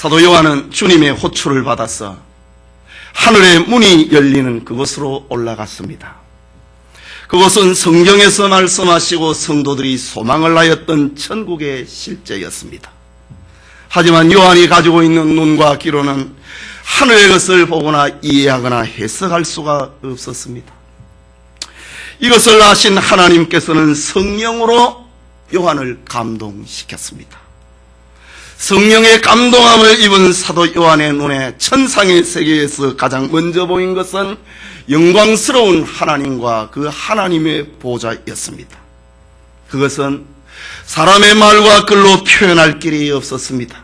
사도 요한은 주님의 호출을 받아서 하늘의 문이 열리는 그곳으로 올라갔습니다. 그곳은 성경에서 말씀하시고 성도들이 소망을 하였던 천국의 실제였습니다. 하지만 요한이 가지고 있는 눈과 귀로는 하늘의 것을 보거나 이해하거나 해석할 수가 없었습니다. 이것을 아신 하나님께서는 성령으로 요한을 감동시켰습니다. 성령의 감동함을 입은 사도 요한의 눈에 천상의 세계에서 가장 먼저 보인 것은 영광스러운 하나님과 그 하나님의 보좌였습니다. 그것은 사람의 말과 글로 표현할 길이 없었습니다.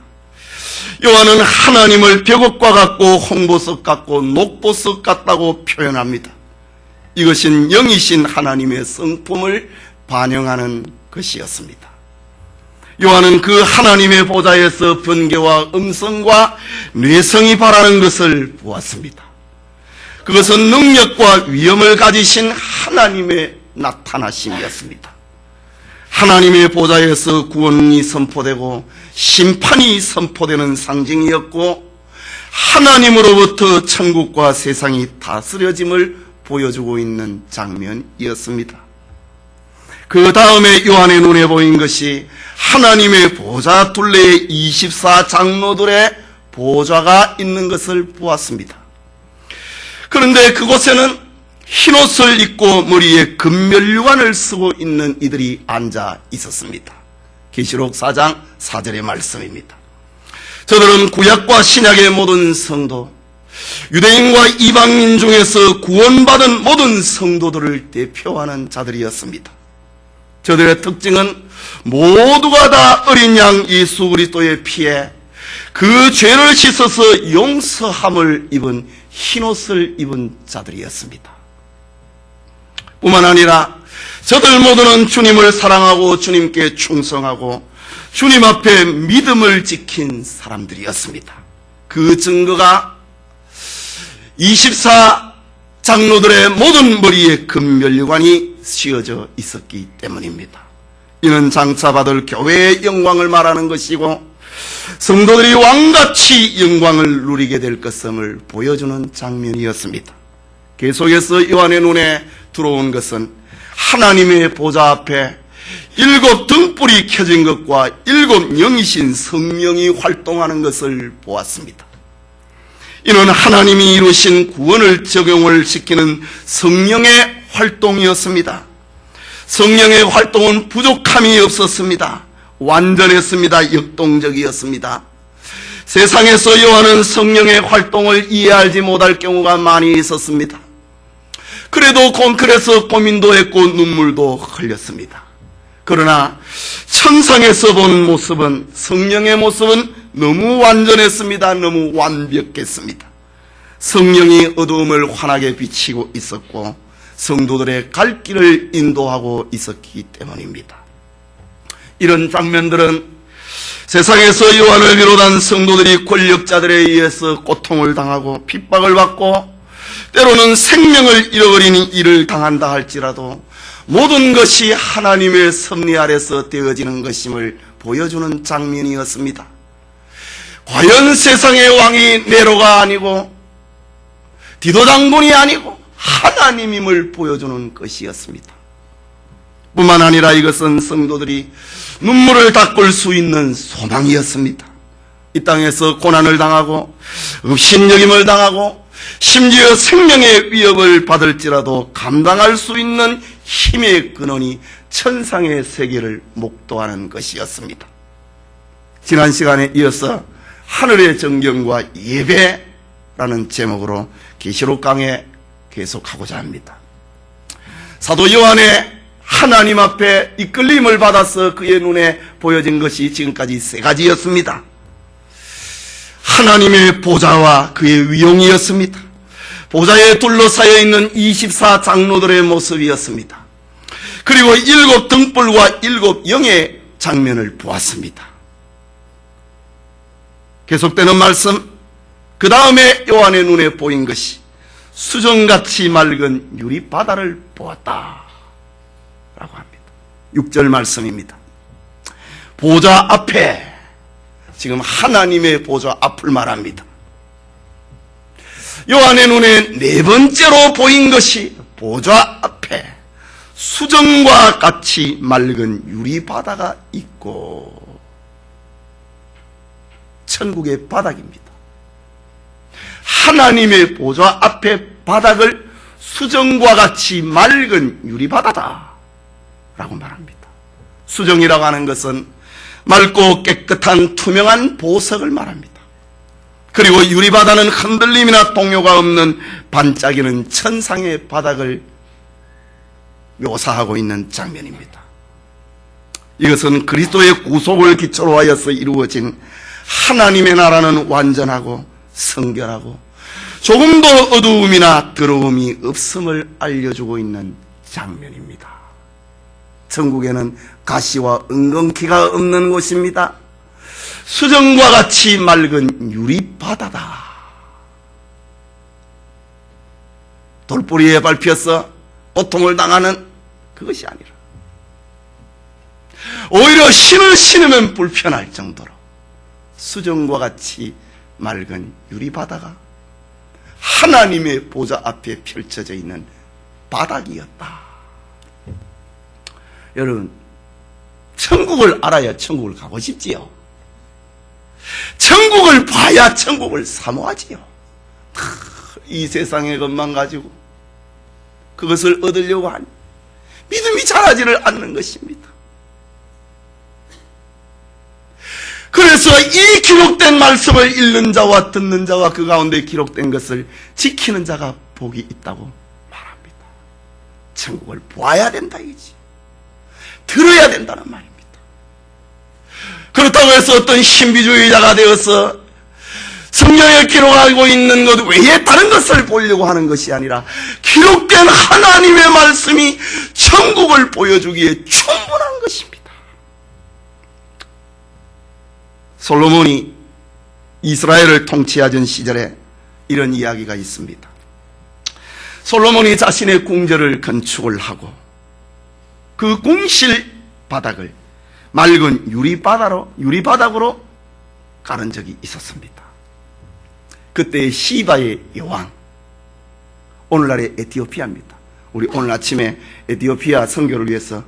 요한은 하나님을 벽옥과 같고 홍보석 같고 녹보석 같다고 표현합니다. 이것은 영이신 하나님의 성품을 반영하는 것이었습니다. 요한은 그 하나님의 보좌에서 번개와 음성과 뇌성이 발하는 것을 보았습니다. 그것은 능력과 위엄을 가지신 하나님의 나타나심이었습니다. 하나님의 보좌에서 구원이 선포되고 심판이 선포되는 상징이었고, 하나님으로부터 천국과 세상이 다스려짐을 보여주고 있는 장면이었습니다. 그 다음에 요한의 눈에 보인 것이 하나님의 보좌 둘레에 24장로들의 보좌가 있는 것을 보았습니다. 그런데 그곳에는 흰옷을 입고 머리에 금면류관을 쓰고 있는 이들이 앉아 있었습니다. 계시록 4장 4절의 말씀입니다. 저들은 구약과 신약의 모든 성도, 유대인과 이방인 중에서 구원받은 모든 성도들을 대표하는 자들이었습니다. 저들의 특징은 모두가 다 어린 양 예수 그리스도의 피에 그 죄를 씻어서 용서함을 입은 흰옷을 입은 자들이었습니다. 뿐만 아니라 저들 모두는 주님을 사랑하고 주님께 충성하고 주님 앞에 믿음을 지킨 사람들이었습니다. 그 증거가 24장로들의 모든 머리에 금면류관이 씌워져 있었기 때문입니다. 이는 장차 받을 교회의 영광을 말하는 것이고 성도들이 왕같이 영광을 누리게 될 것임을 보여주는 장면이었습니다. 계속해서 요한의 눈에 들어온 것은 하나님의 보좌 앞에 7 등불이 켜진 것과 7 영이신 성령이 활동하는 것을 보았습니다. 이는 하나님이 이루신 구원을 적용을 시키는 성령의 활동이었습니다. 성령의 활동은 부족함이 없었습니다. 완전했습니다. 역동적이었습니다. 세상에서 요한은 성령의 활동을 이해하지 못할 경우가 많이 있었습니다. 그래도 그래서 고민도 했고 눈물도 흘렸습니다. 그러나 천상에서 본 모습은, 성령의 모습은 너무 완전했습니다. 너무 완벽했습니다. 성령이 어두움을 환하게 비치고 있었고 성도들의 갈 길을 인도하고 있었기 때문입니다. 이런 장면들은 세상에서 요한을 비롯한 성도들이 권력자들에 의해서 고통을 당하고 핍박을 받고 때로는 생명을 잃어버리는 일을 당한다 할지라도 모든 것이 하나님의 섭리 아래서 되어지는 것임을 보여주는 장면이었습니다. 과연 세상의 왕이 네로가 아니고 디도 장군이 아니고 하나님임을 보여주는 것이었습니다. 뿐만 아니라 이것은 성도들이 눈물을 닦을 수 있는 소망이었습니다. 이 땅에서 고난을 당하고 업신여김을 당하고 심지어 생명의 위협을 받을지라도 감당할 수 있는 힘의 근원이 천상의 세계를 목도하는 것이었습니다. 지난 시간에 이어서 하늘의 정경과 예배라는 제목으로 계시록 강해 계속하고자 합니다. 사도 요한의 하나님 앞에 이끌림을 받아서 그의 눈에 보여진 것이 지금까지 3가지였습니다. 하나님의 보좌와 그의 위용이었습니다. 보좌에 둘러싸여 있는 24장로들의 모습이었습니다. 그리고 7 등불과 7 영의 장면을 보았습니다. 계속되는 말씀, 그 다음에 요한의 눈에 보인 것이 수정같이 맑은 유리바다를 보았다 라고 합니다. 6절 말씀입니다. 보좌 앞에 지금 하나님의 보좌 앞을 말합니다. 요한의 눈에 네 번째로 보인 것이 보좌 앞에 수정과 같이 맑은 유리바다가 있고, 천국의 바닥입니다. 하나님의 보좌 앞에 바닥을 수정과 같이 맑은 유리바다다 라고 말합니다. 수정이라고 하는 것은 맑고 깨끗한 투명한 보석을 말합니다. 그리고 유리바다는 흔들림이나 동요가 없는 반짝이는 천상의 바닥을 묘사하고 있는 장면입니다. 이것은 그리스도의 구속을 기초로 하여서 이루어진 하나님의 나라는 완전하고 성결하고 조금도 어두움이나 더러움이 없음을 알려주고 있는 장면입니다. 천국에는 가시와 은근키가 없는 곳입니다. 수정과 같이 맑은 유리바다다. 돌뿌리에 밟혀서 고통을 당하는 그것이 아니라 오히려 신을 신으면 불편할 정도로 수정과 같이 맑은 유리바다가 하나님의 보좌 앞에 펼쳐져 있는 바닥이었다. 여러분, 천국을 알아야 천국을 가고 싶지요. 천국을 봐야 천국을 사모하지요. 이 세상의 것만 가지고 그것을 얻으려고 하니 믿음이 자라지를 않는 것입니다. 그래서 이 기록된 말씀을 읽는 자와 듣는 자와 그 가운데 기록된 것을 지키는 자가 복이 있다고 말합니다. 천국을 보아야 된다 이지, 들어야 된다는 말입니다. 그렇다고 해서 어떤 신비주의자가 되어서 성경에 기록하고 있는 것 외에 다른 것을 보려고 하는 것이 아니라 기록된 하나님의 말씀이 천국을 보여주기에 충분한 것입니다. 솔로몬이 이스라엘을 통치하던 시절에 이런 이야기가 있습니다. 솔로몬이 자신의 궁전을 건축을 하고 그 궁실 바닥을 맑은 유리바닥으로 가른 적이 있었습니다. 그때 시바의 여왕, 오늘날의 에티오피아입니다. 우리 오늘 아침에 에티오피아 선교를 위해서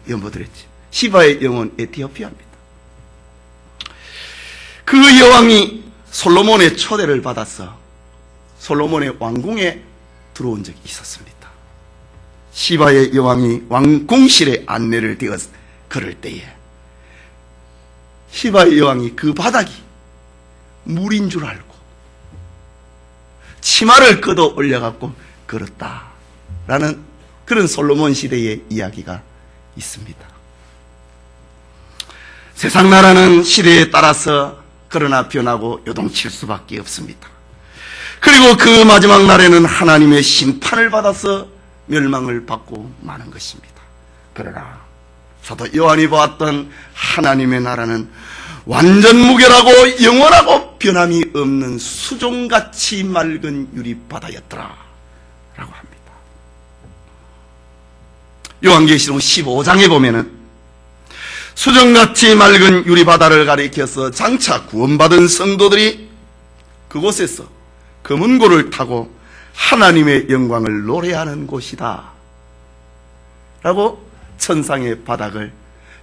연보드렸지. 시바의 영혼 에티오피아입니다. 그 여왕이 솔로몬의 초대를 받아서 솔로몬의 왕궁에 들어온 적이 있었습니다. 시바의 여왕이 왕궁실에 안내를 되어 걸을 때에 시바의 여왕이 그 바닥이 물인 줄 알고 치마를 걷어 올려갖고 걸었다라는 그런 솔로몬 시대의 이야기가 있습니다. 세상 나라는 시대에 따라서 그러나 변하고 요동칠 수밖에 없습니다. 그리고 그 마지막 날에는 하나님의 심판을 받아서 멸망을 받고 마는 것입니다. 그러나 사도 요한이 보았던 하나님의 나라는 완전 무결하고 영원하고 변함이 없는 수종같이 맑은 유리바다였더라 라고 합니다. 요한계시록 15장에 보면은 수정같이 맑은 유리바다를 가리켜서 장차 구원받은 성도들이 그곳에서 검은고를 타고 하나님의 영광을 노래하는 곳이다 라고 천상의 바닥을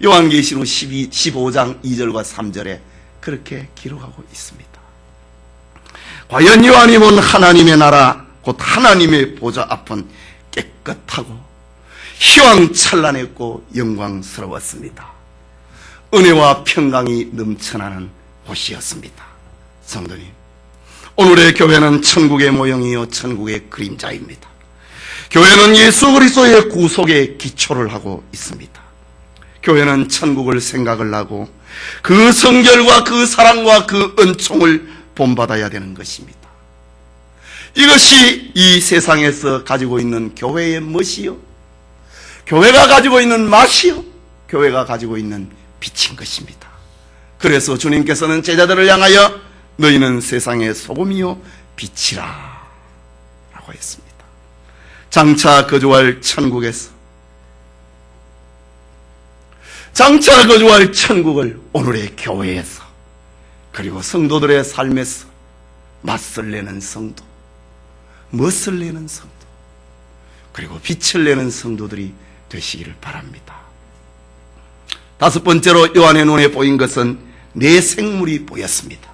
요한계시록 15장 2절과 3절에 그렇게 기록하고 있습니다. 과연 요한이 본 하나님의 나라 곧 하나님의 보좌 앞은 깨끗하고 희왕찬란했고 영광스러웠습니다. 은혜와 평강이 넘쳐나는 곳이었습니다. 성도님, 오늘의 교회는 천국의 모형이요 천국의 그림자입니다. 교회는 예수 그리스도의 구속에 기초를 하고 있습니다. 교회는 천국을 생각을 하고 그 성결과 그 사랑과 그 은총을 본받아야 되는 것입니다. 이것이 이 세상에서 가지고 있는 교회의 멋이요, 교회가 가지고 있는 맛이요, 교회가 가지고 있는 빛인 것입니다. 그래서 주님께서는 제자들을 향하여 너희는 세상의 소금이요 빛이라 라고 했습니다. 장차 거주할 천국에서 장차 거주할 천국을 오늘의 교회에서 그리고 성도들의 삶에서 맛을 내는 성도, 멋을 내는 성도, 그리고 빛을 내는 성도들이 되시기를 바랍니다. 다섯 번째로 요한의 눈에 보인 것은 네 생물이 보였습니다.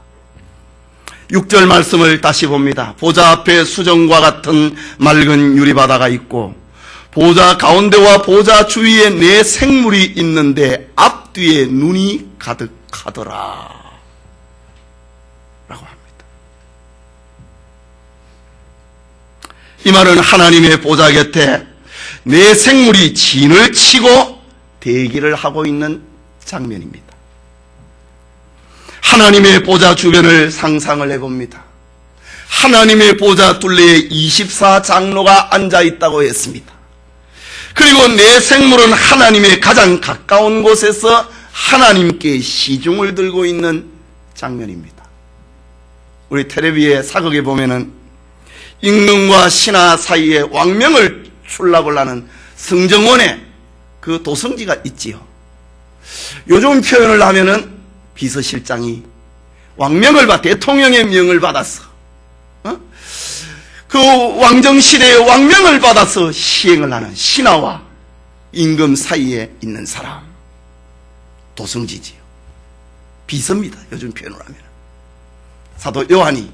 6절 말씀을 다시 봅니다. 보좌 앞에 수정과 같은 맑은 유리바다가 있고 보좌 가운데와 보좌 주위에 네 생물이 있는데 앞뒤에 눈이 가득하더라 라고 합니다. 이 말은 하나님의 보좌 곁에 네 생물이 진을 치고 대기를 하고 있는 장면입니다. 하나님의 보좌 주변을 상상을 해봅니다. 하나님의 보좌 둘레에 24장로가 앉아있다고 했습니다. 그리고 네 생물은 하나님의 가장 가까운 곳에서 하나님께 시중을 들고 있는 장면입니다. 우리 텔레비에 사극에 보면은 임금과 신하 사이에 왕명을 출납을 하는 성정원에 그 도성지가 있지요. 요즘 표현을 하면은 비서실장이 왕명을 대통령의 명을 받았어. 그 왕정시대의 왕명을 받아서 시행을 하는 신하와 임금 사이에 있는 사람. 도성지지요. 비서입니다. 요즘 표현을 하면. 사도 요한이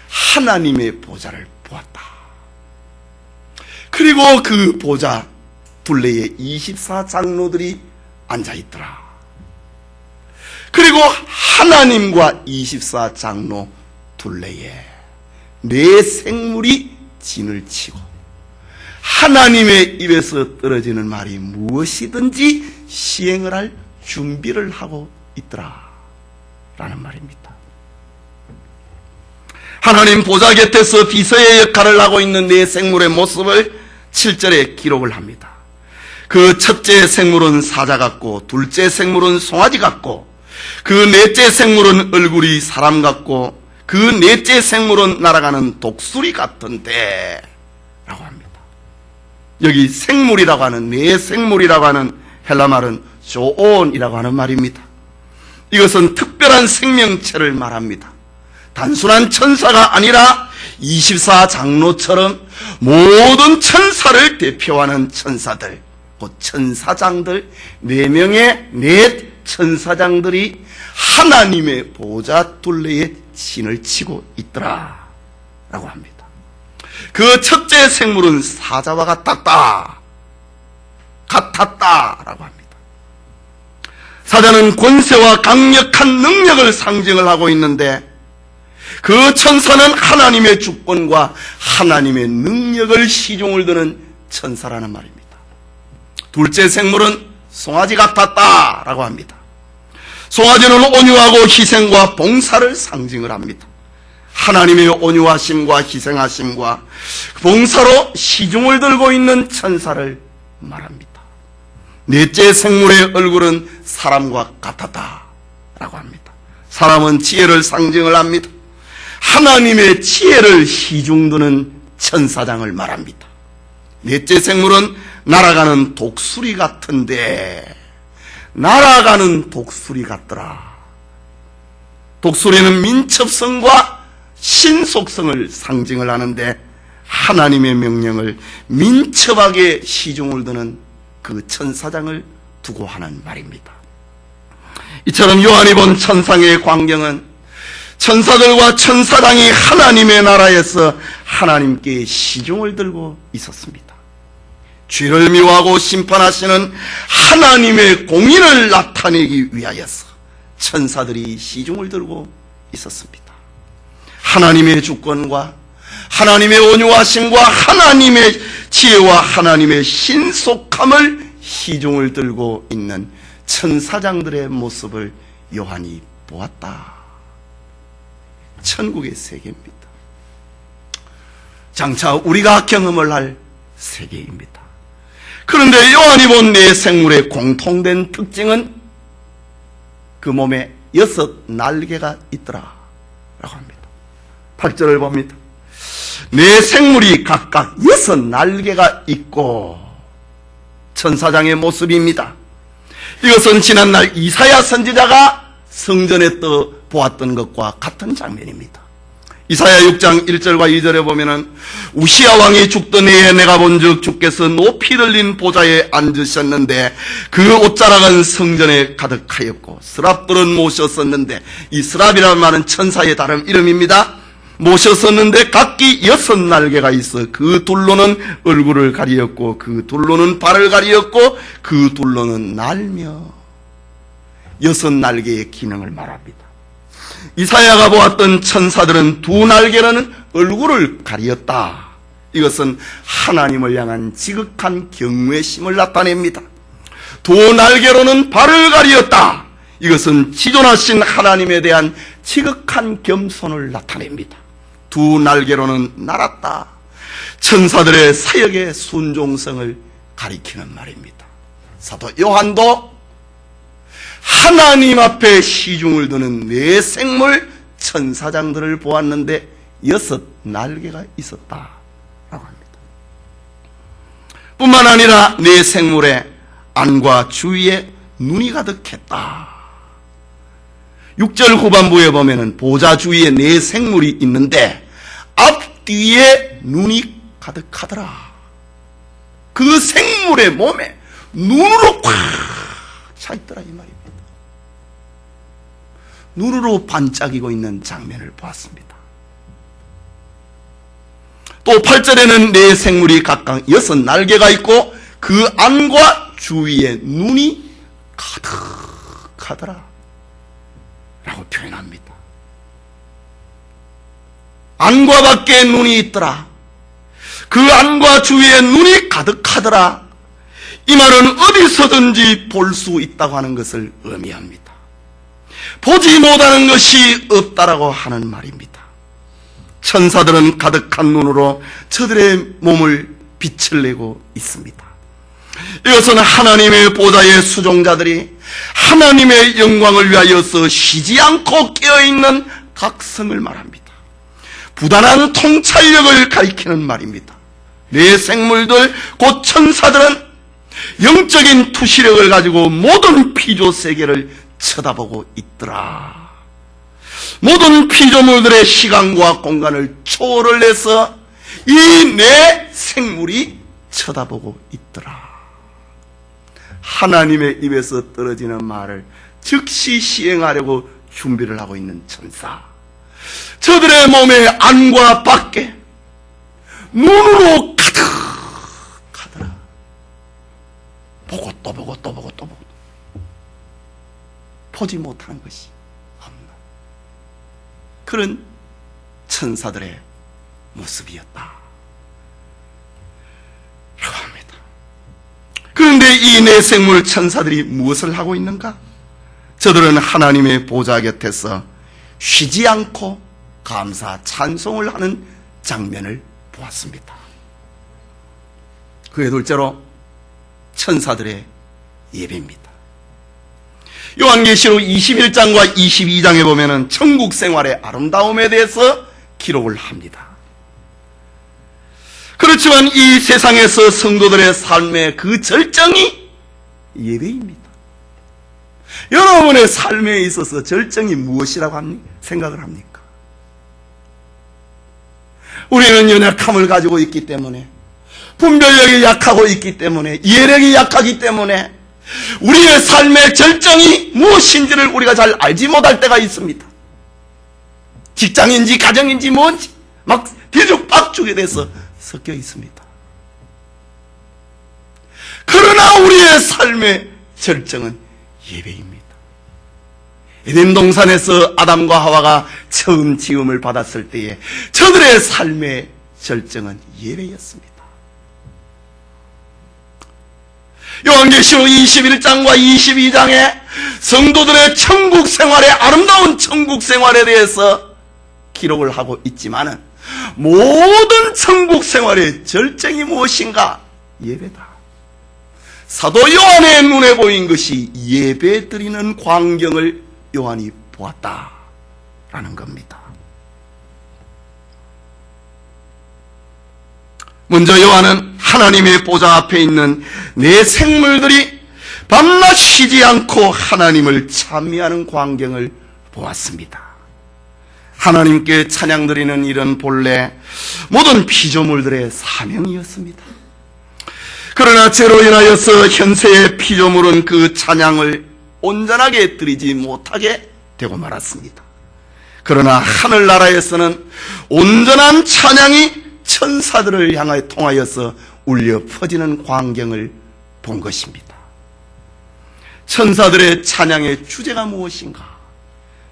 하나님의 보좌를 보았다. 그리고 그 보좌 둘레에 24장로들이 앉아있더라. 그리고 하나님과 24장로 둘레에 네 생물이 진을 치고 하나님의 입에서 떨어지는 말이 무엇이든지 시행을 할 준비를 하고 있더라 라는 말입니다. 하나님 보좌 곁에서 비서의 역할을 하고 있는 네 생물의 모습을 7절에 기록을 합니다. 그 첫째 생물은 사자 같고 둘째 생물은 송아지 같고 그 넷째 생물은 얼굴이 사람 같고 그 넷째 생물은 날아가는 독수리 같은데 라고 합니다. 여기 생물이라고 하는 네 생물이라고 하는 헬라 말은 조온이라고 하는 말입니다. 이것은 특별한 생명체를 말합니다. 단순한 천사가 아니라 24장로처럼 모든 천사를 대표하는 천사들, 곧 천사장들 4명의 넷 천사장들이 하나님의 보좌 둘레에 진을 치고 있더라 라고 합니다. 그 첫째 생물은 사자와 같았다 라고 합니다. 사자는 권세와 강력한 능력을 상징을 하고 있는데 그 천사는 하나님의 주권과 하나님의 능력을 시중을 드는 천사라는 말입니다. 둘째 생물은 송아지 같았다 라고 합니다. 송아지는 온유하고 희생과 봉사를 상징을 합니다. 하나님의 온유하심과 희생하심과 봉사로 시중을 들고 있는 천사를 말합니다. 넷째 생물의 얼굴은 사람과 같았다 라고 합니다. 사람은 지혜를 상징을 합니다. 하나님의 지혜를 시중드는 천사장을 말합니다. 넷째 생물은 날아가는 독수리 같은데 날아가는 독수리 같더라. 독수리는 민첩성과 신속성을 상징을 하는데 하나님의 명령을 민첩하게 시중을 드는 그 천사장을 두고 하는 말입니다. 이처럼 요한이 본 천상의 광경은 천사들과 천사장이 하나님의 나라에서 하나님께 시중을 들고 있었습니다. 죄를 미워하고 심판하시는 하나님의 공의를 나타내기 위하여서 천사들이 시중을 들고 있었습니다. 하나님의 주권과 하나님의 온유하심과 하나님의 지혜와 하나님의 신속함을 시중을 들고 있는 천사장들의 모습을 요한이 보았다. 천국의 세계입니다. 장차 우리가 경험을 할 세계입니다. 그런데 요한이 본 네 생물의 공통된 특징은 그 몸에 6 날개가 있더라 라고 합니다. 8절을 봅니다. 네 생물이 각각 6 날개가 있고 천사장의 모습입니다. 이것은 지난날 이사야 선지자가 성전에 떠 보았던 것과 같은 장면입니다. 이사야 6장 1절과 2절에 보면은 우시야 왕이 죽던 해에 내가 본즉 주께서 높이 들린 보좌에 앉으셨는데 그 옷자락은 성전에 가득하였고 스랍들은 모셨었는데, 이 스랍이라는 말은 천사의 다른 이름입니다. 모셨었는데 각기 6날개가 있어 그 둘로는 얼굴을 가리었고 그 둘로는 발을 가리었고 그 둘로는 날며, 6날개의 기능을 말합니다. 이사야가 보았던 천사들은 2날개로는 얼굴을 가리었다. 이것은 하나님을 향한 지극한 경외심을 나타냅니다. 2날개로는 발을 가리었다. 이것은 지존하신 하나님에 대한 지극한 겸손을 나타냅니다. 2날개로는 날았다. 천사들의 사역의 순종성을 가리키는 말입니다. 사도 요한도 하나님 앞에 시중을 두는 네 생물 천사장들을 보았는데 6날개가 있었다라고 합니다. 뿐만 아니라 네 생물의 안과 주위에 눈이 가득했다. 6절 후반부에 보면은 보좌 주위에 네 생물이 있는데 앞뒤에 눈이 가득하더라. 그 생물의 몸에 눈으로 꽉 차 있더라 이 말입니다. 눈으로 반짝이고 있는 장면을 보았습니다. 또 8절에는 네 생물이 각각 6날개가 있고 그 안과 주위에 눈이 가득하더라 라고 표현합니다. 안과 밖에 눈이 있더라. 그 안과 주위에 눈이 가득하더라. 이 말은 어디서든지 볼 수 있다고 하는 것을 의미합니다. 보지 못하는 것이 없다라고 하는 말입니다. 천사들은 가득한 눈으로 저들의 몸을 빛을 내고 있습니다. 이것은 하나님의 보좌의 수종자들이 하나님의 영광을 위하여서 쉬지 않고 깨어있는 각성을 말합니다. 부단한 통찰력을 가리키는 말입니다. 네 생물들 곧 천사들은 영적인 투시력을 가지고 모든 피조 세계를 쳐다보고 있더라. 모든 피조물들의 시간과 공간을 초월을 해서 이 네 생물이 쳐다보고 있더라. 하나님의 입에서 떨어지는 말을 즉시 시행하려고 준비를 하고 있는 천사. 저들의 몸의 안과 밖에 눈으로 가득하더라. 보고 또 보고 또 보고 또 보고 보지 못하는 것이 없는 그런 천사들의 모습이었다 라고 합니다. 그런데 이 네 생물 천사들이 무엇을 하고 있는가? 저들은 하나님의 보좌 곁에서 쉬지 않고 감사 찬송을 하는 장면을 보았습니다. 그의 둘째로 천사들의 예배입니다. 요한계시록 21장과 22장에 보면은 천국 생활의 아름다움에 대해서 기록을 합니다. 그렇지만 이 세상에서 성도들의 삶의 그 절정이 예배입니다. 여러분의 삶에 있어서 절정이 무엇이라고 생각을 합니까? 우리는 연약함을 가지고 있기 때문에, 분별력이 약하고 있기 때문에, 이해력이 약하기 때문에 우리의 삶의 절정이 무엇인지를 우리가 잘 알지 못할 때가 있습니다. 직장인지 가정인지 뭔지 막 뒤죽박죽에 대해서 섞여 있습니다. 그러나 우리의 삶의 절정은 예배입니다. 에덴 동산에서 아담과 하와가 처음 지음을 받았을 때에 저들의 삶의 절정은 예배였습니다. 요한계시록 21장과 22장에 성도들의 천국 생활의 아름다운 천국 생활에 대해서 기록을 하고 있지만은 모든 천국 생활의 절정이 무엇인가? 예배다. 사도 요한의 눈에 보인 것이 예배 드리는 광경을 요한이 보았다라는 겁니다. 먼저 요한은 하나님의 보좌 앞에 있는 네 생물들이 밤낮 쉬지 않고 하나님을 찬미하는 광경을 보았습니다. 하나님께 찬양 드리는 일은 본래 모든 피조물들의 사명이었습니다. 그러나 죄로 인하여서 현세의 피조물은 그 찬양을 온전하게 드리지 못하게 되고 말았습니다. 그러나 하늘나라에서는 온전한 찬양이 천사들을 향하여 통하여서 울려 퍼지는 광경을 본 것입니다. 천사들의 찬양의 주제가 무엇인가?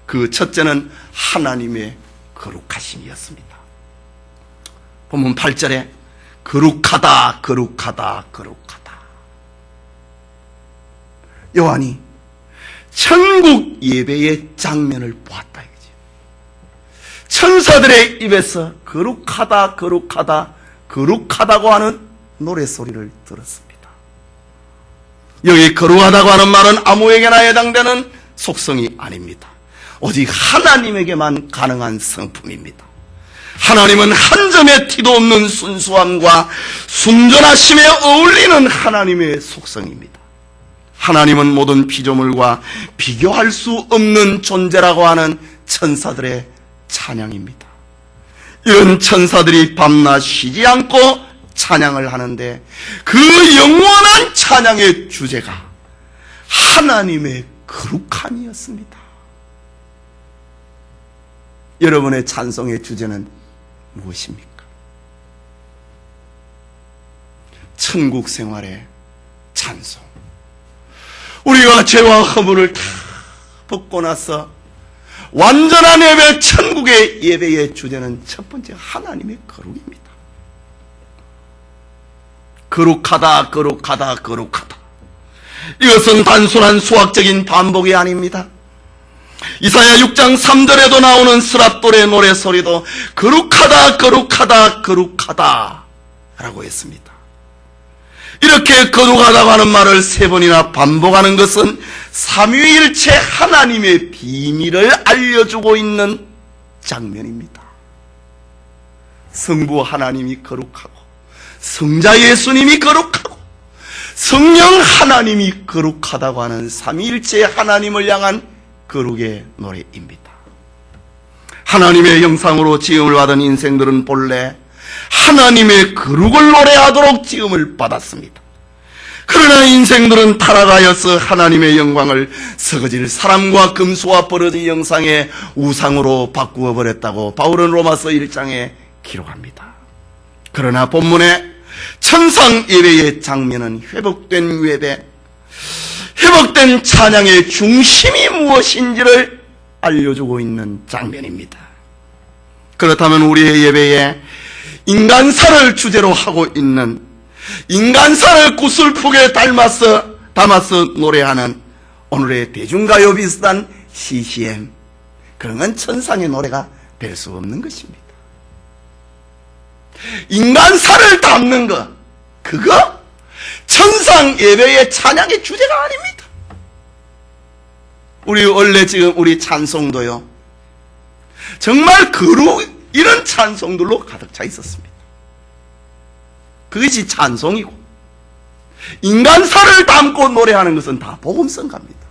그 첫째는 하나님의 거룩하심이었습니다. 본문 8절에 거룩하다, 거룩하다, 거룩하다. 요한이 천국 예배의 장면을 보았다 이거지. 천사들의 입에서 거룩하다, 거룩하다, 거룩하다고 하는 노래소리를 들었습니다. 여기 거룩하다고 하는 말은 아무에게나 해당되는 속성이 아닙니다. 오직 하나님에게만 가능한 성품입니다. 하나님은 한 점의 티도 없는 순수함과 순전하심에 어울리는 하나님의 속성입니다. 하나님은 모든 피조물과 비교할 수 없는 존재라고 하는 천사들의 찬양입니다. 이런 천사들이 밤낮 쉬지 않고 찬양을 하는데 그 영원한 찬양의 주제가 하나님의 거룩함이었습니다. 여러분의 찬송의 주제는 무엇입니까? 천국 생활의 찬송. 우리가 죄와 허물을 다 벗고 나서 완전한 예배, 천국의 예배의 주제는 첫 번째 하나님의 거룩입니다. 거룩하다, 거룩하다, 거룩하다. 이것은 단순한 수학적인 반복이 아닙니다. 이사야 6장 3절에도 나오는 스랍돌의 노래소리도 거룩하다, 거룩하다, 거룩하다 라고 했습니다. 이렇게 거룩하다고 하는 말을 세 번이나 반복하는 것은 삼위일체 하나님의 비밀을 알려주고 있는 장면입니다. 성부 하나님이 거룩하고, 성자 예수님이 거룩하고, 성령 하나님이 거룩하다고 하는 삼위일체 하나님을 향한 거룩의 노래입니다. 하나님의 형상으로 지음을 받은 인생들은 본래 하나님의 거룩을 노래하도록 지음을 받았습니다. 그러나 인생들은 타락하여서 하나님의 영광을 서거질 사람과 금수와 버러지 형상의 우상으로 바꾸어 버렸다고 바울은 로마서 1장에 기록합니다. 그러나 본문의 천상 예배의 장면은 회복된 예배, 회복된 찬양의 중심이 무엇인지를 알려주고 있는 장면입니다. 그렇다면 우리의 예배에 인간사를 주제로 하고 있는, 인간사를 구슬프게 담아서 노래하는 오늘의 대중가요 비슷한 CCM, 그런 건 천상의 노래가 될 수 없는 것입니다. 인간사를 담는 것, 그거 천상 예배의 찬양의 주제가 아닙니다. 우리 원래 지금 우리 찬송도요, 정말 이런 찬송들로 가득 차 있었습니다. 그것이 찬송이고, 인간사를 담고 노래하는 것은 다 복음성가입니다.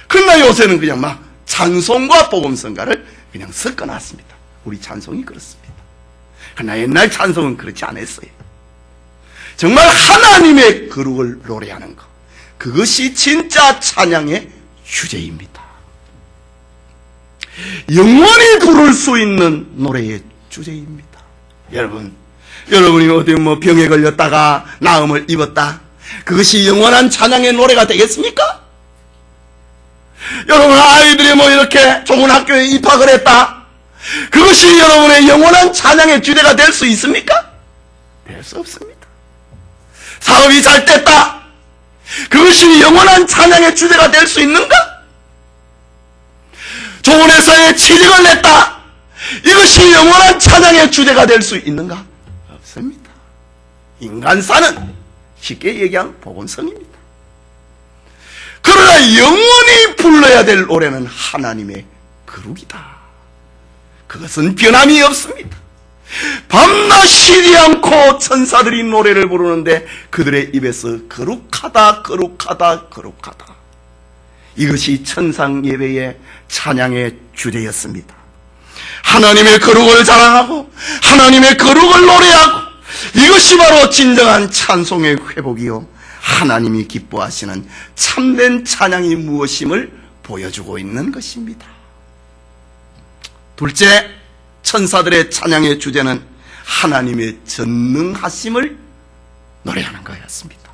그러나 요새는 그냥 막 찬송과 복음성가를 그냥 섞어놨습니다. 우리 찬송이 그렇습니다. 그러나 옛날 찬송은 그렇지 않았어요. 정말 하나님의 거룩을 노래하는 것, 그것이 진짜 찬양의 주제입니다. 영원히 부를 수 있는 노래의 주제입니다. 여러분이 어디 병에 걸렸다가 나음을 입었다, 그것이 영원한 찬양의 노래가 되겠습니까? 여러분 아이들이 이렇게 좋은 학교에 입학을 했다, 그것이 여러분의 영원한 찬양의 주제가 될 수 있습니까? 될 수 없습니다. 사업이 잘 됐다, 그것이 영원한 찬양의 주제가 될 수 있는가? 좋은 회사에 취직을 냈다, 이것이 영원한 찬양의 주제가 될 수 있는가? 없습니다. 인간사는 쉽게 얘기한 복음성입니다. 그러나 영원히 불러야 될 노래는 하나님의 거룩이다. 그것은 변함이 없습니다. 밤낮 쉬지 않고 천사들이 노래를 부르는데 그들의 입에서 거룩하다, 거룩하다, 거룩하다, 이것이 천상 예배의 찬양의 주제였습니다. 하나님의 거룩을 자랑하고 하나님의 거룩을 노래하고, 이것이 바로 진정한 찬송의 회복이요 하나님이 기뻐하시는 참된 찬양이 무엇임을 보여주고 있는 것입니다. 둘째, 천사들의 찬양의 주제는 하나님의 전능하심을 노래하는 거였습니다.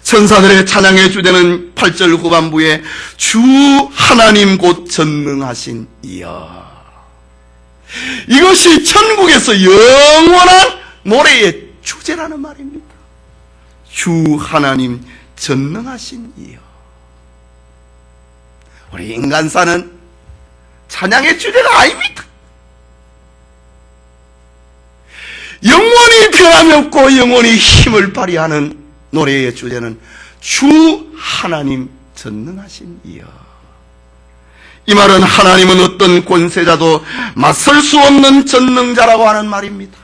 천사들의 찬양의 주제는 8절 후반부에 주 하나님 곧 전능하신 이여, 이것이 천국에서 영원한 노래의 주제라는 말입니다. 주 하나님 전능하신 이여. 우리 인간사는 찬양의 주제가 아닙니다. 영원히 변함이 없고 영원히 힘을 발휘하는 노래의 주제는 주 하나님 전능하신 이여. 이 말은 하나님은 어떤 권세자도 맞설 수 없는 전능자라고 하는 말입니다.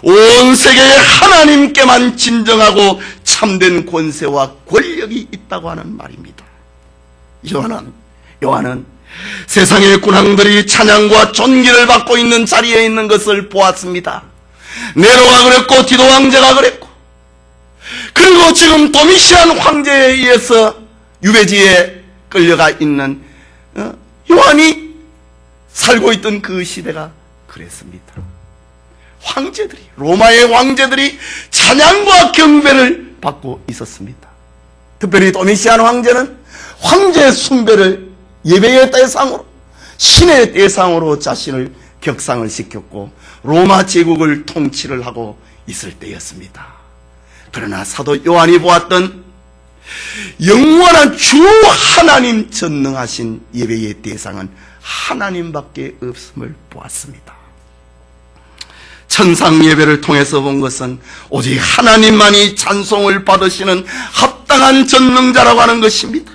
온 세계에 하나님께만 진정하고 참된 권세와 권력이 있다고 하는 말입니다. 요한은 세상의 군왕들이 찬양과 존귀를 받고 있는 자리에 있는 것을 보았습니다. 네로가 그랬고 디도 황제가 그랬고, 그리고 지금 도미시안 황제에 의해서 유배지에 끌려가 있는 요한이 살고 있던 그 시대가 그랬습니다. 황제들이, 로마의 황제들이 찬양과 경배를 받고 있었습니다. 특별히 도미시안 황제는 황제 숭배를 예배의 대상으로, 신의 대상으로 자신을 격상을 시켰고 로마 제국을 통치를 하고 있을 때였습니다. 그러나 사도 요한이 보았던 영원한 주 하나님 전능하신 예배의 대상은 하나님밖에 없음을 보았습니다. 천상 예배를 통해서 본 것은 오직 하나님만이 찬송을 받으시는 합당한 전능자라고 하는 것입니다.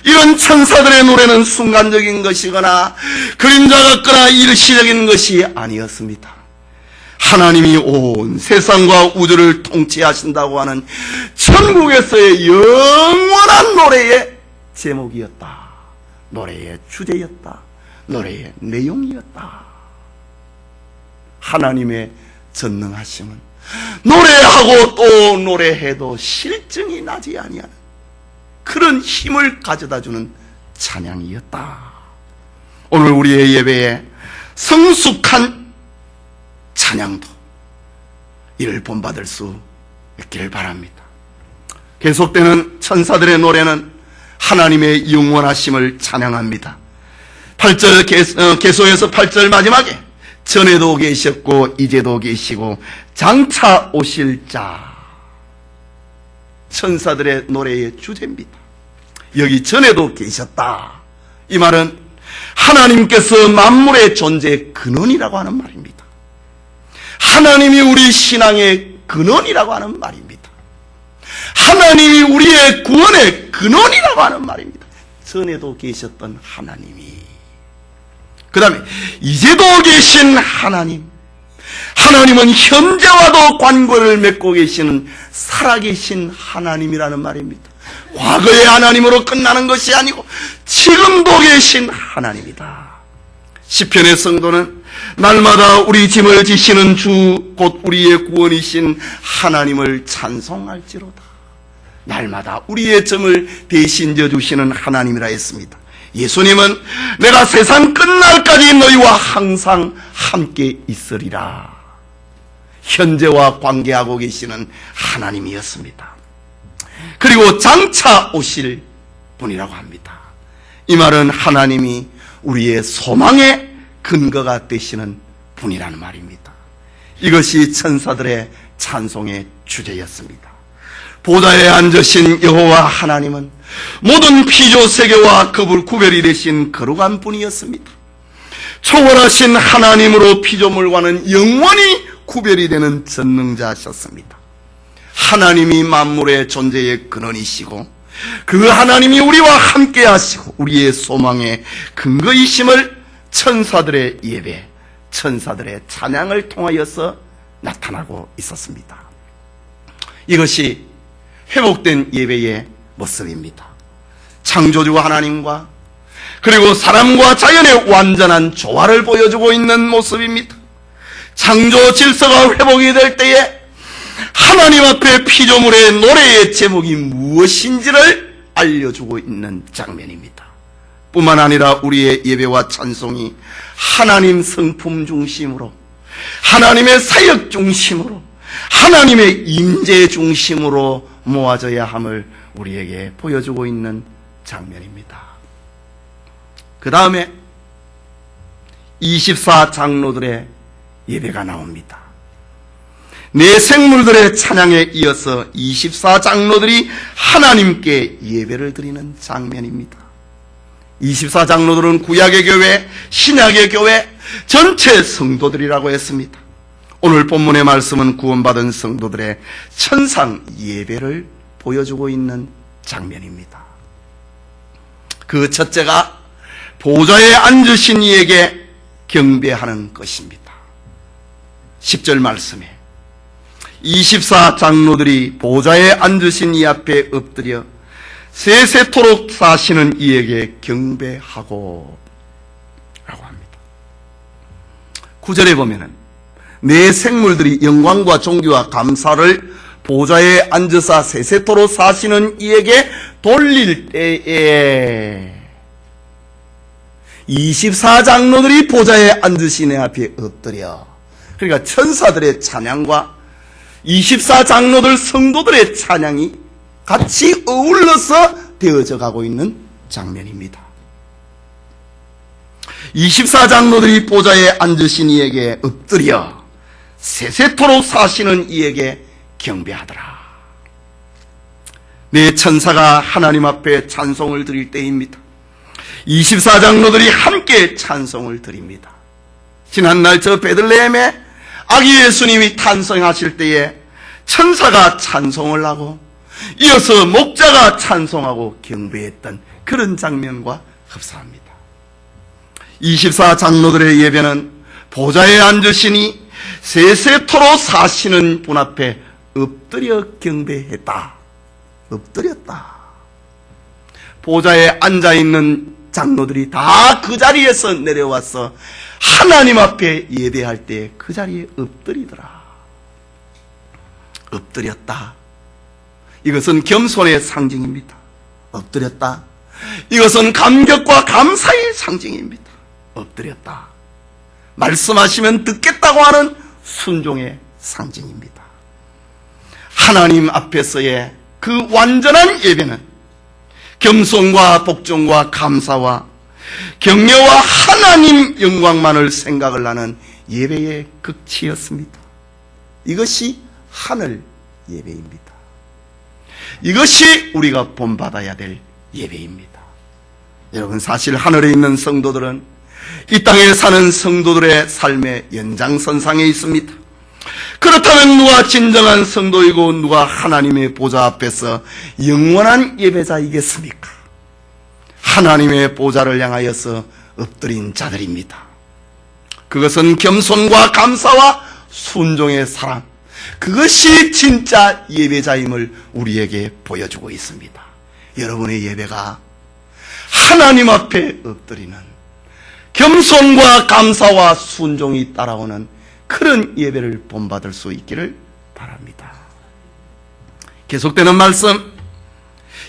이런 천사들의 노래는 순간적인 것이거나 그림자 같거나 일시적인 것이 아니었습니다. 하나님이 온 세상과 우주를 통치하신다고 하는 천국에서의 영원한 노래의 제목이었다. 노래의 주제였다. 노래의 내용이었다. 하나님의 전능하심은 노래하고 또 노래해도 실증이 나지 아니하는 그런 힘을 가져다주는 찬양이었다. 오늘 우리의 예배에 성숙한 찬양도 이를 본받을 수 있기를 바랍니다. 계속되는 천사들의 노래는 하나님의 영원하심을 찬양합니다. 8절 계속해서 8절 마지막에 전에도 계셨고 이제도 계시고 장차 오실 자, 천사들의 노래의 주제입니다. 여기 전에도 계셨다. 이 말은 하나님께서 만물의 존재의 근원이라고 하는 말입니다. 하나님이 우리 신앙의 근원이라고 하는 말입니다. 하나님이 우리의 구원의 근원이라고 하는 말입니다. 전에도 계셨던 하나님이, 그 다음에 이제도 계신 하나님, 하나님은 현재와도 관계를 맺고 계시는 살아계신 하나님이라는 말입니다. 과거의 하나님으로 끝나는 것이 아니고 지금도 계신 하나님이다. 시편의 성도는 날마다 우리 짐을 지시는 주 곧 우리의 구원이신 하나님을 찬송할지로다. 날마다 우리의 점을 대신 져주시는 하나님이라 했습니다. 예수님은 내가 세상 끝날까지 너희와 항상 함께 있으리라. 현재와 관계하고 계시는 하나님이었습니다. 그리고 장차 오실 분이라고 합니다. 이 말은 하나님이 우리의 소망의 근거가 되시는 분이라는 말입니다. 이것이 천사들의 찬송의 주제였습니다. 보좌에 앉으신 여호와 하나님은 모든 피조 세계와 구별이 되신 거룩한 분이었습니다. 초월하신 하나님으로 피조물과는 영원히 구별이 되는 전능자셨습니다. 하나님이 만물의 존재의 근원이시고 그 하나님이 우리와 함께 하시고 우리의 소망의 근거이심을 천사들의 예배, 천사들의 찬양을 통하여서 나타나고 있었습니다. 이것이 회복된 예배의 모습입니다. 창조주 하나님과 그리고 사람과 자연의 완전한 조화를 보여주고 있는 모습입니다. 창조 질서가 회복이 될 때에 하나님 앞에 피조물의 노래의 제목이 무엇인지를 알려주고 있는 장면입니다. 뿐만 아니라 우리의 예배와 찬송이 하나님 성품 중심으로, 하나님의 사역 중심으로, 하나님의 임재 중심으로 모아져야 함을 우리에게 보여주고 있는 장면입니다. 그 다음에 24장로들의 예배가 나옵니다. 네 생물들의 찬양에 이어서 24장로들이 하나님께 예배를 드리는 장면입니다. 24장로들은 구약의 교회, 신약의 교회, 전체 성도들이라고 했습니다. 오늘 본문의 말씀은 구원받은 성도들의 천상 예배를 보여주고 있는 장면입니다. 그 첫째가 보좌에 앉으신 이에게 경배하는 것입니다. 10절 말씀에 24장로들이 보좌에 앉으신 이 앞에 엎드려 세세토록 사시는 이에게 경배하고 라고 합니다. 9절에 보면은 네 생물들이 영광과 존귀와 감사를 보좌에 앉으사 세세토록 사시는 이에게 돌릴 때에 24장로들이 보좌에 앉으신 이 앞에 엎드려, 그러니까 천사들의 찬양과 24장로들 성도들의 찬양이 같이 어울러서 되어져 가고 있는 장면입니다. 24장로들이 보좌에 앉으신 이에게 엎드려 세세토록 사시는 이에게 경배하더라. 네 천사가 하나님 앞에 찬송을 드릴 때입니다. 24장로들이 함께 찬송을 드립니다. 지난날 저 베들레헴에 아기 예수님이 탄생하실 때에 천사가 찬송을 하고 이어서 목자가 찬송하고 경배했던 그런 장면과 흡사합니다. 24장로들의 예배는 보좌에 앉으시니 세세토록 사시는 분 앞에 엎드려 경배했다. 엎드렸다. 보좌에 앉아있는 장로들이 다 그 자리에서 내려와서 하나님 앞에 예배할 때 그 자리에 엎드리더라. 엎드렸다. 이것은 겸손의 상징입니다. 엎드렸다. 이것은 감격과 감사의 상징입니다. 엎드렸다. 말씀하시면 듣겠다고 하는 순종의 상징입니다. 하나님 앞에서의 그 완전한 예배는 겸손과 복종과 감사와 격려와 하나님 영광만을 생각을 하는 예배의 극치였습니다. 이것이 하늘 예배입니다. 이것이 우리가 본받아야 될 예배입니다. 여러분, 사실 하늘에 있는 성도들은 이 땅에 사는 성도들의 삶의 연장선상에 있습니다. 그렇다면 누가 진정한 성도이고 누가 하나님의 보좌 앞에서 영원한 예배자이겠습니까? 하나님의 보좌를 향하여서 엎드린 자들입니다. 그것은 겸손과 감사와 순종의 사랑, 그것이 진짜 예배자임을 우리에게 보여주고 있습니다. 여러분의 예배가 하나님 앞에 엎드리는 겸손과 감사와 순종이 따라오는 그런 예배를 본받을 수 있기를 바랍니다. 계속되는 말씀,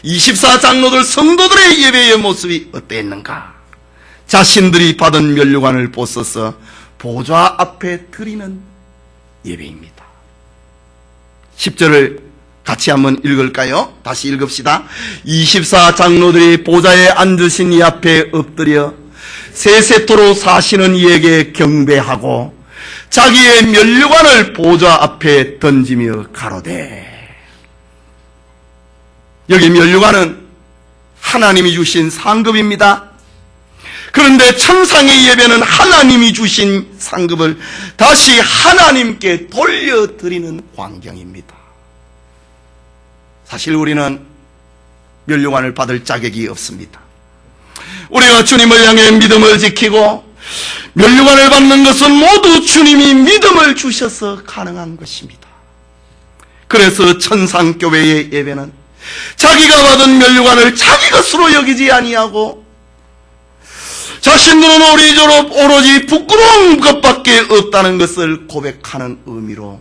24장로들 성도들의 예배의 모습이 어땠는가? 자신들이 받은 면류관을 벗어서 보좌 앞에 드리는 예배입니다. 10절을 같이 한번 읽을까요? 다시 읽읍시다. 24장로들이 보좌에 앉으신 이 앞에 엎드려 세세토록 사시는 이에게 경배하고 자기의 면류관을 보좌 앞에 던지며 가로되. 여기 면류관은 하나님이 주신 상급입니다. 그런데 천상의 예배는 하나님이 주신 상급을 다시 하나님께 돌려드리는 광경입니다. 사실 우리는 면류관을 받을 자격이 없습니다. 우리가 주님을 향해 믿음을 지키고 면류관을 받는 것은 모두 주님이 믿음을 주셔서 가능한 것입니다. 그래서 천상교회의 예배는 자기가 받은 면류관을 자기 것으로 여기지 아니하고 자신들은 오로지 부끄러운 것밖에 없다는 것을 고백하는 의미로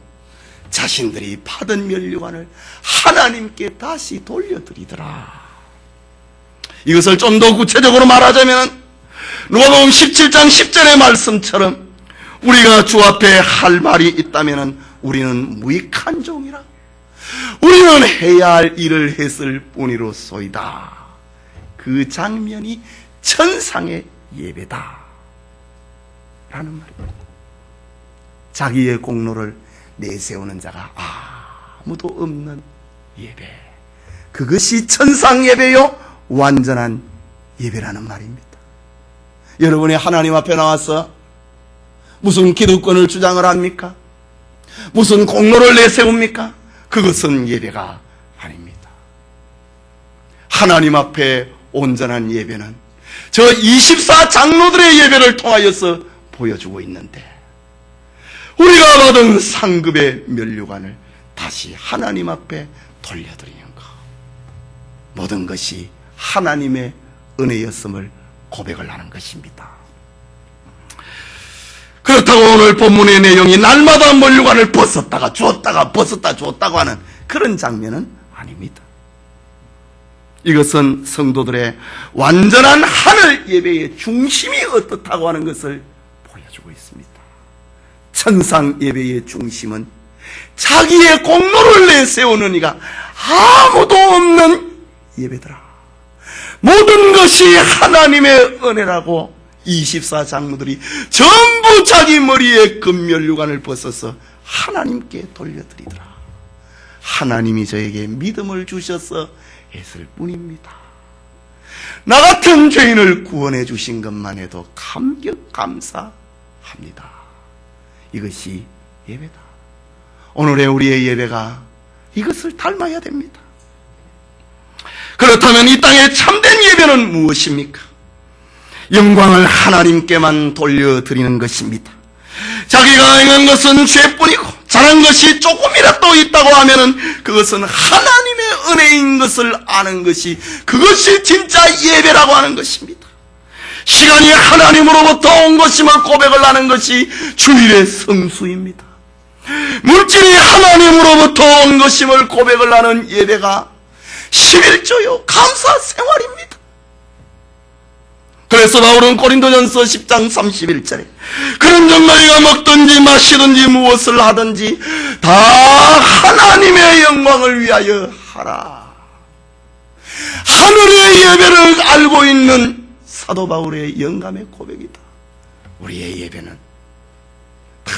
자신들이 받은 면류관을 하나님께 다시 돌려드리더라. 이것을 좀 더 구체적으로 말하자면 누가복음 17장 10절의 말씀처럼 우리가 주 앞에 할 말이 있다면 우리는 무익한 종이라. 우리는 해야 할 일을 했을 뿐이로소이다. 그 장면이 천상의 예배다 라는 말입니다. 자기의 공로를 내세우는 자가 아무도 없는 예배, 그것이 천상 예배요 완전한 예배라는 말입니다. 여러분이 하나님 앞에 나와서 무슨 기득권을 주장을 합니까? 무슨 공로를 내세웁니까? 그것은 예배가 아닙니다. 하나님 앞에 온전한 예배는 저 24장로들의 예배를 통하여서 보여주고 있는데, 우리가 받은 상급의 면류관을 다시 하나님 앞에 돌려드리는 것, 모든 것이 하나님의 은혜였음을 고백을 하는 것입니다. 그렇다고 오늘 본문의 내용이 날마다 면류관을 벗었다가 주었다가 벗었다 주었다고 하는 그런 장면은 아닙니다. 이것은 성도들의 완전한 하늘 예배의 중심이 어떻다고 하는 것을 보여주고 있습니다. 천상 예배의 중심은 자기의 공로를 내세우는 이가 아무도 없는 예배더라. 모든 것이 하나님의 은혜라고 24장로들이 전부 자기 머리에 금면류관을 벗어서 하나님께 돌려드리더라. 하나님이 저에게 믿음을 주셔서 했을 뿐입니다. 나 같은 죄인을 구원해 주신 것만 해도 감격 감사합니다. 이것이 예배다. 오늘의 우리의 예배가 이것을 닮아야 됩니다. 그렇다면 이 땅의 참된 예배는 무엇입니까? 영광을 하나님께만 돌려드리는 것입니다. 자기가 행한 것은 죄뿐이고 잘한 것이 조금이라도 있다고 하면은 그것은 하나님의 은혜인 것을 아는 것이, 그것이 진짜 예배라고 하는 것입니다. 시간이 하나님으로부터 온 것임을 고백을 하는 것이 주일의 성수입니다. 물질이 하나님으로부터 온 것임을 고백을 하는 예배가 11조요 감사 생활입니다. 그래서 바울은 고린도전서 10장 31절에 그런즉 너희가 먹든지 마시든지 무엇을 하든지 다 하나님의 영광을 위하여 하라. 하늘의 예배를 알고 있는 사도 바울의 영감의 고백이다. 우리의 예배는 다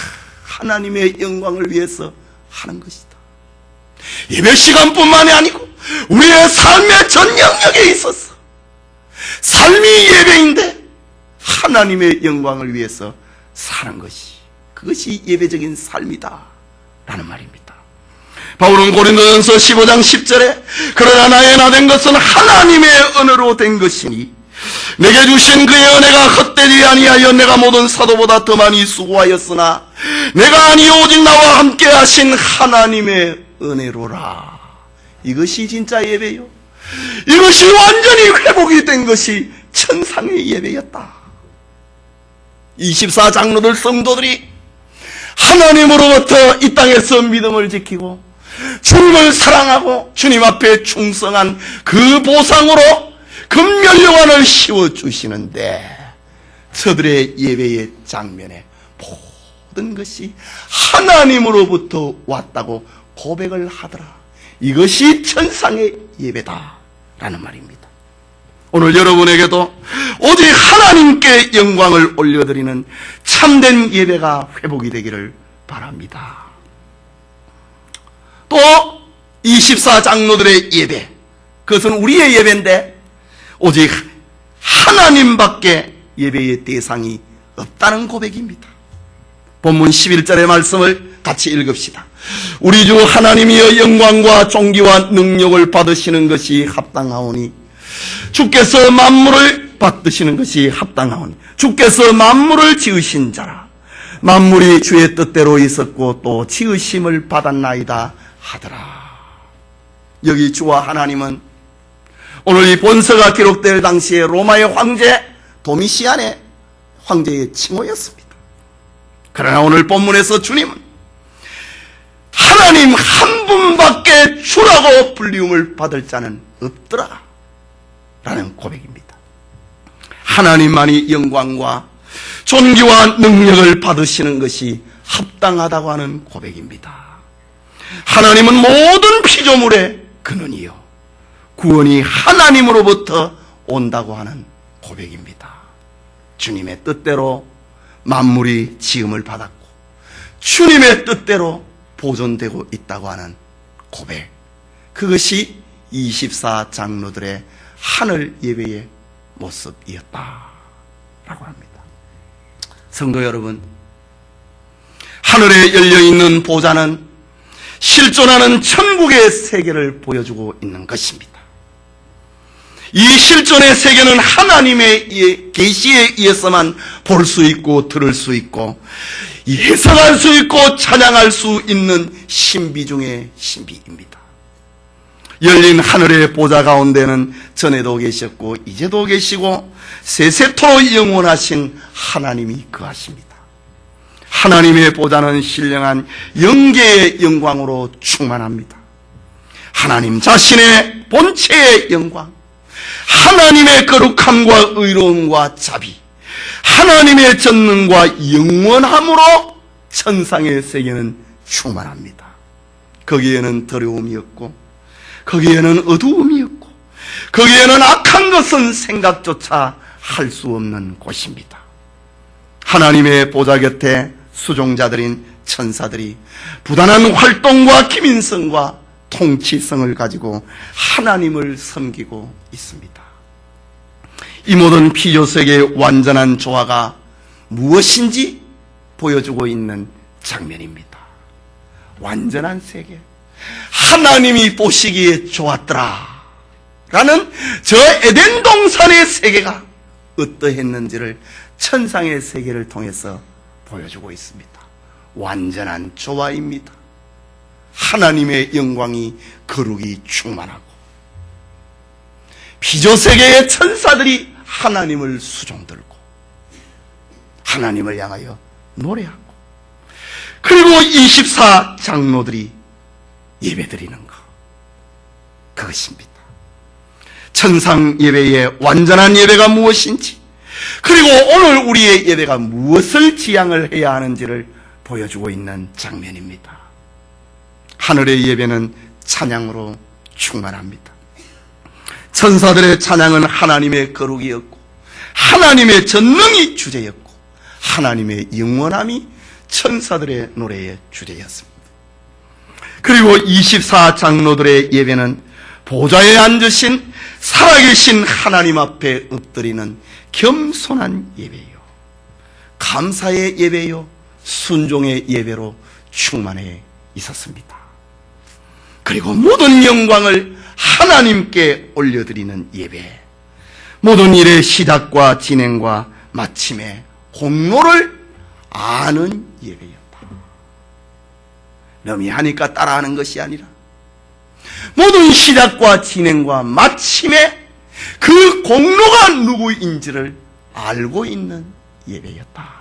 하나님의 영광을 위해서 하는 것이다. 예배 시간뿐만이 아니고 우리의 삶의 전 영역에 있어서 삶이 예배인데 하나님의 영광을 위해서 사는 것이, 그것이 예배적인 삶이다 라는 말입니다. 바울은 고린도전서 15장 10절에 그러나 나의 나 된 것은 하나님의 은혜로 된 것이니 내게 주신 그의 은혜가 헛되지 아니하여 내가 모든 사도보다 더 많이 수고하였으나 내가 아니 오직 나와 함께 하신 하나님의 은혜로라. 이것이 진짜 예배요, 이것이 완전히 회복이 된 것이 천상의 예배였다. 24장로들 성도들이 하나님으로부터 이 땅에서 믿음을 지키고 주님을 사랑하고 주님 앞에 충성한 그 보상으로 금면류관을 씌워주시는데, 저들의 예배의 장면에 모든 것이 하나님으로부터 왔다고 고백을 하더라. 이것이 천상의 예배다 라는 말입니다. 오늘 여러분에게도 오직 하나님께 영광을 올려드리는 참된 예배가 회복이 되기를 바랍니다. 또 24장로들의 예배, 그것은 우리의 예배인데 오직 하나님밖에 예배의 대상이 없다는 고백입니다. 본문 11절의 말씀을 같이 읽읍시다. 우리 주 하나님이여 영광과 존귀와 능력을 받으시는 것이 합당하오니 주께서 만물을 받으시는 것이 합당하오니 주께서 만물을 지으신 자라. 만물이 주의 뜻대로 있었고 또 지으심을 받았나이다 하더라. 여기 주와 하나님은 오늘 이 본서가 기록될 당시에 로마의 황제 도미시안의 황제의 칭호였습니다. 그러나 오늘 본문에서 주님은 하나님 한 분밖에 주라고 불리움을 받을 자는 없더라 라는 고백입니다. 하나님만이 영광과 존귀와 능력을 받으시는 것이 합당하다고 하는 고백입니다. 하나님은 모든 피조물의 근원이요 구원이 하나님으로부터 온다고 하는 고백입니다. 주님의 뜻대로 만물이 지음을 받았고 주님의 뜻대로 보존되고 있다고 하는 고백, 그것이 24장로들의 하늘 예배의 모습이었다라고 합니다. 성도 여러분, 하늘에 열려있는 보좌는 실존하는 천국의 세계를 보여주고 있는 것입니다. 이 실존의 세계는 하나님의 계시에 의해서만 볼 수 있고 들을 수 있고 해석할 수 있고 찬양할 수 있는 신비 중의 신비입니다. 열린 하늘의 보좌 가운데는 전에도 계셨고 이제도 계시고 세세토록 영원하신 하나님이 거하십니다. 하나님의 보좌는 신령한 영계의 영광으로 충만합니다. 하나님 자신의 본체의 영광, 하나님의 거룩함과 의로움과 자비, 하나님의 전능과 영원함으로 천상의 세계는 충만합니다. 거기에는 더러움이 없고 거기에는 어두움이 없고 거기에는 악한 것은 생각조차 할 수 없는 곳입니다. 하나님의 보좌 곁에 수종자들인 천사들이 부단한 활동과 기민성과 통치성을 가지고 하나님을 섬기고 있습니다. 이 모든 피조세계의 완전한 조화가 무엇인지 보여주고 있는 장면입니다. 완전한 세계, 하나님이 보시기에 좋았더라 라는 저 에덴 동산의 세계가 어떠했는지를 천상의 세계를 통해서 보여주고 있습니다. 완전한 조화입니다. 하나님의 영광이 거룩이 충만하고 피조세계의 천사들이 하나님을 수종들고 하나님을 향하여 노래하고 그리고 24장로들이 예배드리는 것, 그것입니다. 천상 예배의 완전한 예배가 무엇인지, 그리고 오늘 우리의 예배가 무엇을 지향을 해야 하는지를 보여주고 있는 장면입니다. 하늘의 예배는 찬양으로 충만합니다. 천사들의 찬양은 하나님의 거룩이었고 하나님의 전능이 주제였고 하나님의 영원함이 천사들의 노래의 주제였습니다. 그리고 24장로들의 예배는 보좌에 앉으신 살아계신 하나님 앞에 엎드리는 겸손한 예배요, 감사의 예배요, 순종의 예배로 충만해 있었습니다. 그리고 모든 영광을 하나님께 올려드리는 예배, 모든 일의 시작과 진행과 마침의 공로를 아는 예배였다. 넘이 하니까 따라하는 것이 아니라 모든 시작과 진행과 마침의 그 공로가 누구인지를 알고 있는 예배였다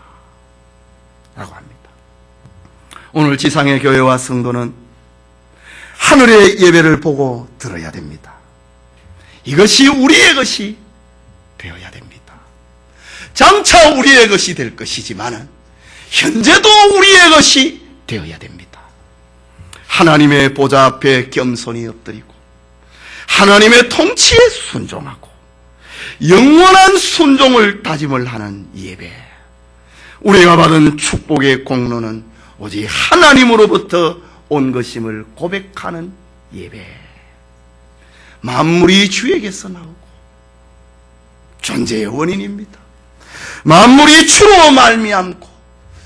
라고 합니다. 오늘 지상의 교회와 성도는 하늘의 예배를 보고 들어야 됩니다. 이것이 우리의 것이 되어야 됩니다. 장차 우리의 것이 될 것이지만 현재도 우리의 것이 되어야 됩니다. 하나님의 보좌 앞에 겸손히 엎드리고 하나님의 통치에 순종하고 영원한 순종을 다짐을 하는 예배, 우리가 받은 축복의 공로는 오직 하나님으로부터 온 것임을 고백하는 예배, 만물이 주에게서 나오고 존재의 원인입니다. 만물이 주로 말미암고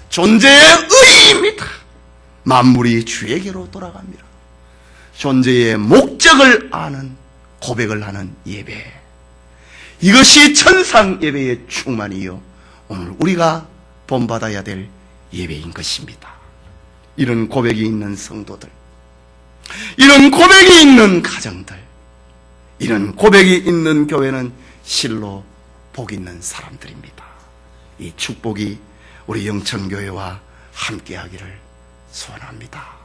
존재의 의의입니다. 만물이 주에게로 돌아갑니다. 존재의 목적을 아는 고백을 하는 예배, 이것이 천상 예배의 충만이요 오늘 우리가 본받아야 될 예배인 것입니다. 이런 고백이 있는 성도들, 이런 고백이 있는 가정들, 이런 고백이 있는 교회는 실로 복 있는 사람들입니다. 이 축복이 우리 영천교회와 함께하기를 소원합니다.